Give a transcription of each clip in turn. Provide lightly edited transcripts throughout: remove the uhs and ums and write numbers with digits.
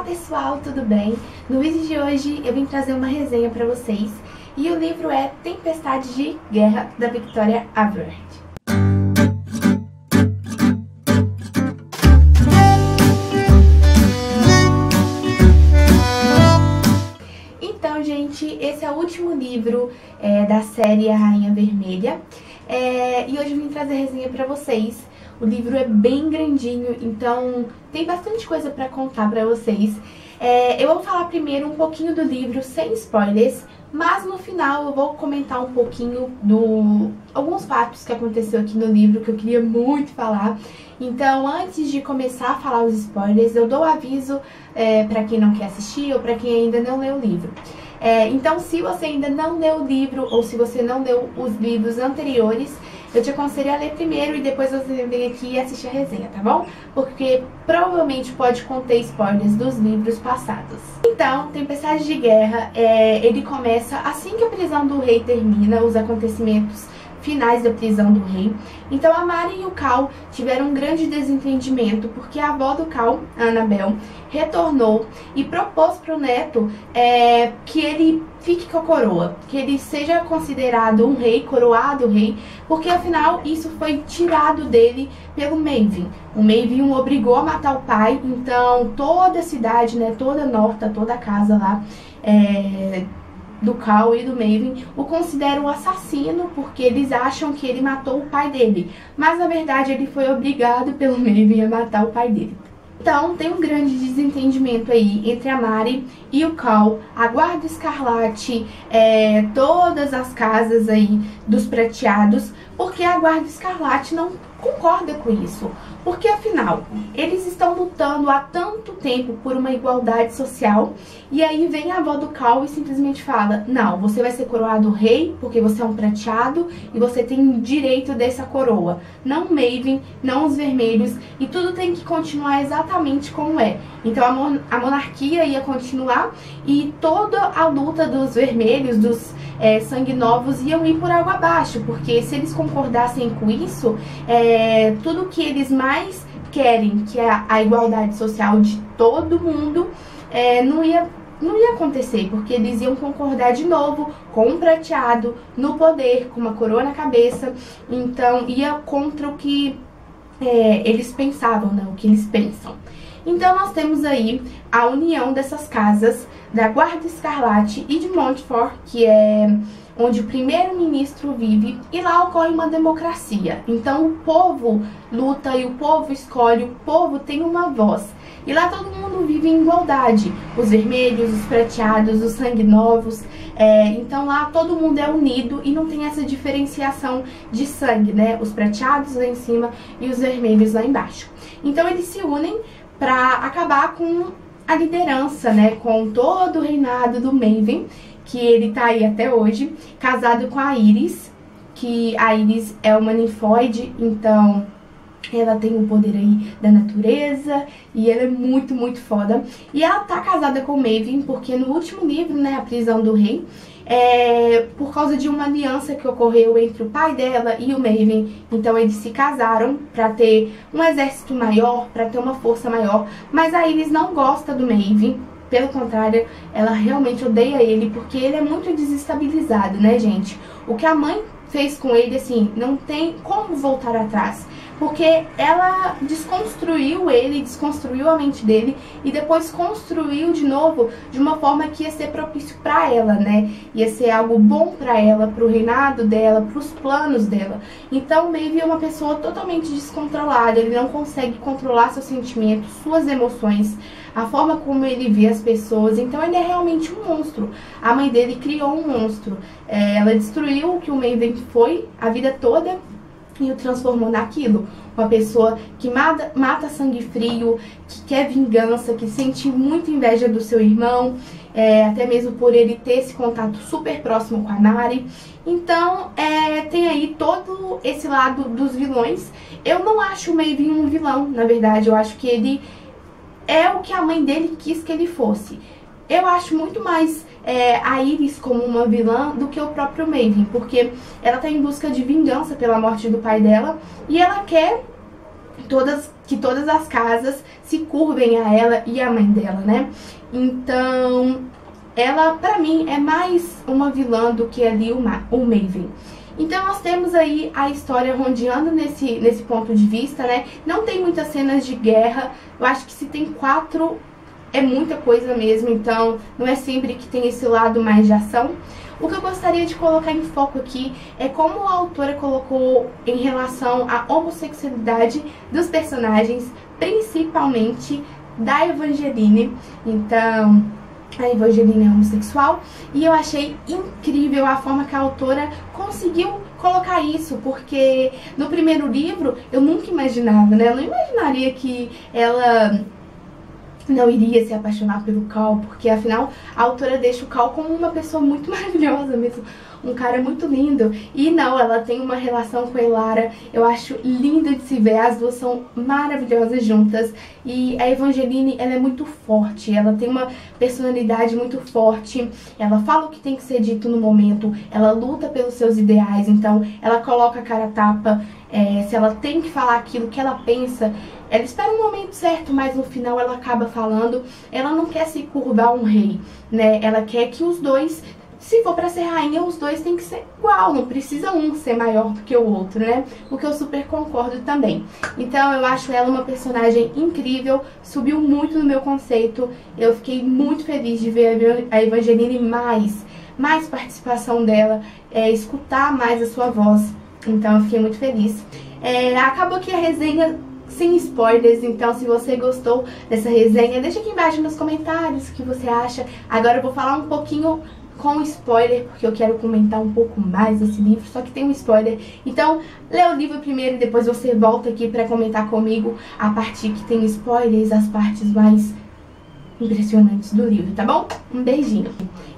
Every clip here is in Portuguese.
pessoal, tudo bem? No vídeo de hoje eu vim trazer uma resenha para vocês e o livro é Tempestade de Guerra, da Victoria Aveyard. Então, gente, esse é o último livro da série A Rainha Vermelha e hoje eu vim trazer a resenha para vocês. O livro é bem grandinho, então tem bastante coisa para contar para vocês. Eu vou falar primeiro um pouquinho do livro sem spoilers, mas no final eu vou comentar um pouquinho alguns fatos que aconteceu aqui no livro que eu queria muito falar. Então, antes de começar a falar os spoilers, eu dou aviso para quem não quer assistir ou para quem ainda não leu o livro. Então, se você ainda não leu o livro ou se você não leu os livros anteriores, eu te aconselho a ler primeiro e depois você vem aqui e assistir a resenha, tá bom? Porque provavelmente pode conter spoilers dos livros passados. Então, Tempestade de Guerra, ele começa assim que a prisão do rei termina, os acontecimentos finais da prisão do rei. Então a Mari e o Cal tiveram um grande desentendimento porque a avó do Cal, a Annabel, retornou e propôs para o neto que ele fique com a coroa, que ele seja considerado um rei, coroado rei, porque afinal isso foi tirado dele pelo Maven. O Maven o obrigou a matar o pai, então toda a cidade, toda a Norta, toda a casa lá, do Cal e do Maven o consideram um assassino porque eles acham que ele matou o pai dele, mas na verdade ele foi obrigado pelo Maven a matar o pai dele. Então tem um grande desentendimento aí entre a Mari e o Cal, a Guarda Escarlate, todas as casas aí dos prateados, porque a Guarda Escarlate não concorda com isso. Porque afinal, eles estão lutando há tanto tempo por uma igualdade social e aí vem a avó do Cal e simplesmente fala: não, você vai ser coroado rei porque você é um prateado e você tem direito dessa coroa. Não Maven, não os vermelhos, e tudo tem que continuar exatamente como é. Então a monarquia ia continuar e toda a luta dos vermelhos, dos sangue novos, iam ir por água abaixo, porque se eles concordassem com isso, tudo que eles mais querem, que é a igualdade social de todo mundo, não ia acontecer, porque eles iam concordar de novo com um prateado no poder, com uma coroa na cabeça. Então ia contra o que eles pensavam, o que eles pensam. Então nós temos aí a união dessas casas, da Guarda Escarlate e de Montfort, que é onde o primeiro-ministro vive, e lá ocorre uma democracia. Então o povo luta e o povo escolhe, o povo tem uma voz. E lá todo mundo vive em igualdade, os vermelhos, os prateados, os sangue novos. Então lá todo mundo é unido e não tem essa diferenciação de sangue, os prateados lá em cima e os vermelhos lá embaixo. Então eles se unem para acabar com a liderança, com todo o reinado do Maven, que ele tá aí até hoje, casado com a Iris, que a Iris é uma ninfóide, então ela tem o poder aí da natureza e ela é muito, muito foda. E ela tá casada com o Maven porque no último livro, a prisão do rei, por causa de uma aliança que ocorreu entre o pai dela e o Maven. Então eles se casaram para ter um exército maior, para ter uma força maior. Mas a Iris não gosta do Maven. Pelo contrário, ela realmente odeia ele porque ele é muito desestabilizado, gente? O que a mãe fez com ele, assim, não tem como voltar atrás. Porque ela desconstruiu ele, desconstruiu a mente dele e depois construiu de novo de uma forma que ia ser propício pra ela, Ia ser algo bom pra ela, pro reinado dela, pros planos dela. Então o Maven é uma pessoa totalmente descontrolada, ele não consegue controlar seus sentimentos, suas emoções, a forma como ele vê as pessoas. Então ele é realmente um monstro. A mãe dele criou um monstro. Ela destruiu o que o Maven foi a vida toda e o transformou naquilo. Uma pessoa que mata sangue frio, que quer vingança, que sente muita inveja do seu irmão, até mesmo por ele ter esse contato super próximo com a Mari. Então, tem aí todo esse lado dos vilões. Eu não acho o Maven um vilão, na verdade. Eu acho que ele é o que a mãe dele quis que ele fosse. Eu acho muito mais a Iris como uma vilã do que o próprio Maven, porque ela tá em busca de vingança pela morte do pai dela e ela quer que todas as casas se curvem a ela e a mãe dela, né? Então, ela, pra mim, é mais uma vilã do que ali o Maven. Então nós temos aí a história rodeando nesse ponto de vista, né? Não tem muitas cenas de guerra, eu acho que se tem 4 é muita coisa mesmo, então não é sempre que tem esse lado mais de ação. O que eu gostaria de colocar em foco aqui é como a autora colocou em relação à homossexualidade dos personagens, principalmente da Evangeline. Então, a Evangeline é homossexual e eu achei incrível a forma que a autora conseguiu colocar isso, porque no primeiro livro eu nunca imaginava, né? Eu não imaginaria que ela não iria se apaixonar pelo Cal, porque afinal a autora deixa o Cal como uma pessoa muito maravilhosa mesmo, um cara muito lindo. E não, ela tem uma relação com a Elara, eu acho linda de se ver, as duas são maravilhosas juntas. E a Evangeline, ela é muito forte, ela tem uma personalidade muito forte, ela fala o que tem que ser dito no momento, ela luta pelos seus ideais, então ela coloca a cara a tapa. Se ela tem que falar aquilo que ela pensa, ela espera um momento certo, mas no final ela acaba falando. Ela não quer se curvar a um rei, né? Ela quer que os dois, se for pra ser rainha, os dois tem que ser igual, não precisa um ser maior do que o outro, né? O que eu super concordo também. Então eu acho ela uma personagem incrível, subiu muito no meu conceito. Eu fiquei muito feliz de ver a Evangeline mais participação dela, escutar mais a sua voz. Então eu fiquei muito feliz. Acabou aqui a resenha sem spoilers, então se você gostou dessa resenha, deixa aqui embaixo nos comentários o que você acha. Agora eu vou falar um pouquinho com spoiler, porque eu quero comentar um pouco mais desse livro, só que tem um spoiler. Então, lê o livro primeiro e depois você volta aqui pra comentar comigo a parte que tem spoilers, as partes mais impressionantes do livro, tá bom? Um beijinho.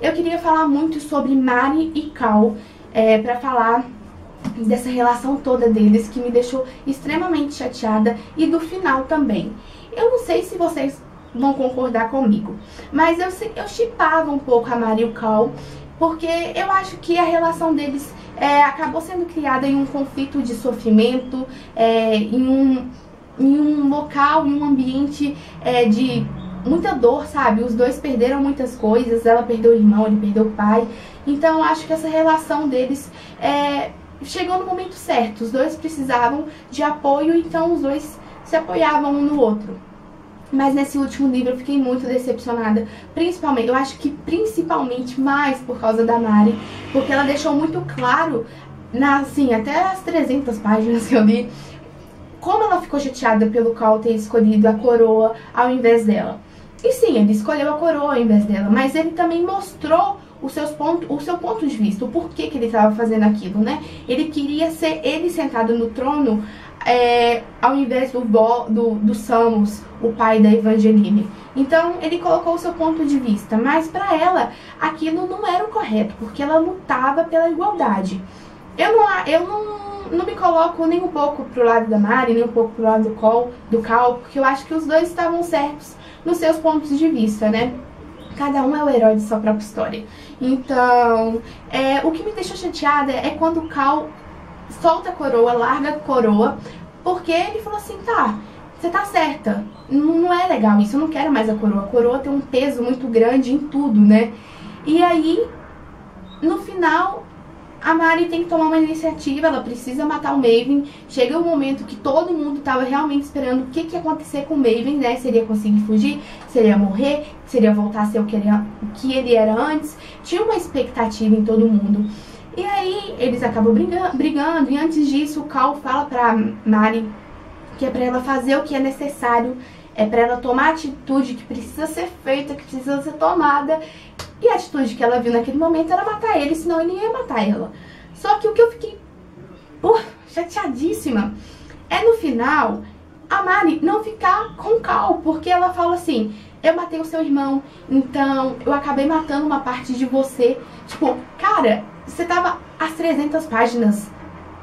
Eu queria falar muito sobre Mari e Cal, pra falar dessa relação toda deles, que me deixou extremamente chateada, e do final também. Eu não sei se vocês vão concordar comigo, mas eu shippava um pouco a Mari e o Cal, porque eu acho que a relação deles acabou sendo criada em um conflito de sofrimento, em um local, em um ambiente de muita dor, sabe? Os dois perderam muitas coisas, ela perdeu o irmão, ele perdeu o pai. Então eu acho que essa relação deles chegou no momento certo. Os dois precisavam de apoio, então os dois se apoiavam um no outro. Mas nesse último livro eu fiquei muito decepcionada, principalmente, eu acho que principalmente mais por causa da Mari, porque ela deixou muito claro, assim, até as 300 páginas que eu li, como ela ficou chateada pelo Cal ter escolhido a coroa ao invés dela. E sim, ele escolheu a coroa ao invés dela, mas ele também mostrou o seu ponto de vista, o porquê que ele estava fazendo aquilo, né? Ele queria ser ele sentado no trono, ao invés do Samus, o pai da Evangeline. Então ele colocou o seu ponto de vista, mas para ela aquilo não era o correto, porque ela lutava pela igualdade. Eu não me coloco nem um pouco pro lado da Mari, nem um pouco pro lado do Cal, porque eu acho que os dois estavam certos nos seus pontos de vista, né? Cada um é o herói de sua própria história. Então, o que me deixou chateada é quando o Cal solta a coroa, larga a coroa, porque ele falou assim, tá, você tá certa, não é legal isso, eu não quero mais a coroa tem um peso muito grande em tudo, né? E aí, no final, a Mari tem que tomar uma iniciativa, ela precisa matar o Maven. Chega um momento que todo mundo tava realmente esperando o que ia acontecer com o Maven, né? Se ele ia conseguir fugir, se ele ia morrer, se ele ia voltar a ser o que ele era antes. Tinha uma expectativa em todo mundo. E aí eles acabam brigando, e antes disso o Cal fala pra Mari que é pra ela fazer o que é necessário, é pra ela tomar a atitude que precisa ser feita, que precisa ser tomada. E a atitude que ela viu naquele momento era matar ele, senão ele ia matar ela. Só que o que eu fiquei chateadíssima é no final a Mari não ficar com o Cal, porque ela fala assim, eu matei o seu irmão, então eu acabei matando uma parte de você. Tipo, cara, você tava às 300 páginas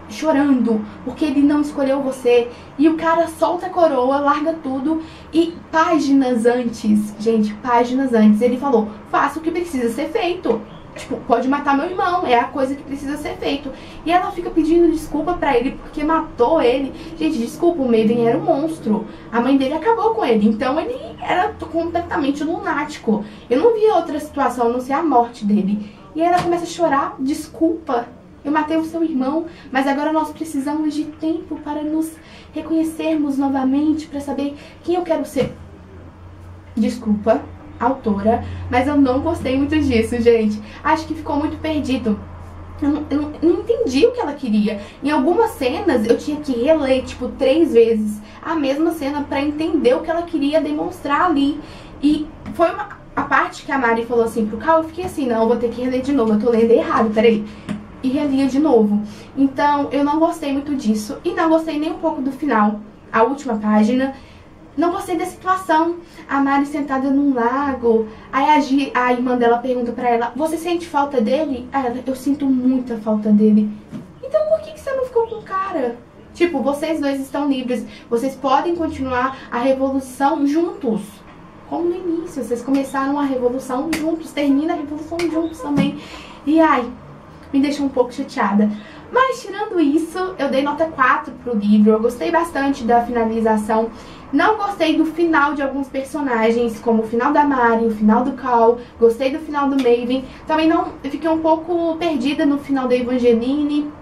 chorando porque ele não escolheu você, e o cara solta a coroa, larga tudo, e páginas antes, gente, páginas antes, ele falou, faça o que precisa ser feito. tipo, pode matar meu irmão, é a coisa que precisa ser feito. E ela fica pedindo desculpa pra ele porque matou ele. Gente, desculpa, o Maven era um monstro. A mãe dele acabou com ele, então ele era completamente lunático. Eu não via outra situação a não ser a morte dele. E aí ela começa a chorar, desculpa, eu matei o seu irmão, mas agora nós precisamos de tempo para nos reconhecermos novamente, para saber quem eu quero ser. Desculpa, autora, mas eu não gostei muito disso, gente. Acho que ficou muito perdido. Eu não entendi o que ela queria. Em algumas cenas eu tinha que reler, tipo, 3 vezes a mesma cena pra entender o que ela queria demonstrar ali. E foi a parte que a Mari falou assim pro Cal, eu fiquei assim, não, eu vou ter que reler de novo, eu tô lendo errado, peraí. E relia de novo. Então eu não gostei muito disso. E não gostei nem um pouco do final, a última página. Não gostei da situação, a Mari sentada num lago, aí a irmã dela pergunta pra ela, você sente falta dele? Aí ela, eu sinto muita falta dele. Então por que você não ficou com o cara? Tipo, vocês dois estão livres, vocês podem continuar a revolução juntos. Como no início, vocês começaram a revolução juntos, termina a revolução juntos também. E ai, me deixou um pouco chateada. Mas tirando isso, eu dei nota 4 pro livro, eu gostei bastante da finalização. Não gostei do final de alguns personagens, como o final da Mari, o final do Cal. Gostei do final do Maven. Também não, eu fiquei um pouco perdida no final da Evangeline,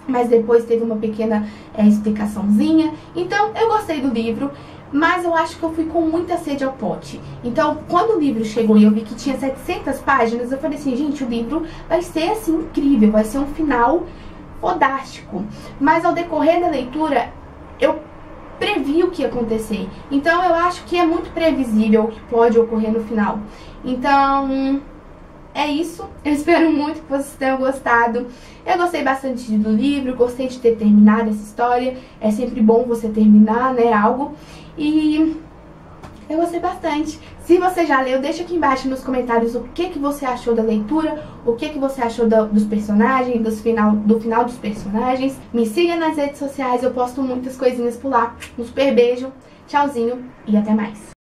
mas depois teve uma pequena explicaçãozinha. Então, eu gostei do livro, mas eu acho que eu fui com muita sede ao pote. Então, quando o livro chegou e eu vi que tinha 700 páginas, eu falei assim, gente, o livro vai ser assim incrível, vai ser um final fodástico. Mas ao decorrer da leitura, eu previ o que ia acontecer. Então eu acho que é muito previsível o que pode ocorrer no final. Então é isso. Eu espero muito que vocês tenham gostado. Eu gostei bastante do livro, gostei de ter terminado essa história. É sempre bom você terminar, né, algo. E eu gostei bastante. Se você já leu, deixa aqui embaixo nos comentários o que você achou da leitura, o que você achou dos personagens, do final dos personagens. Me siga nas redes sociais, eu posto muitas coisinhas por lá. Um super beijo, tchauzinho e até mais.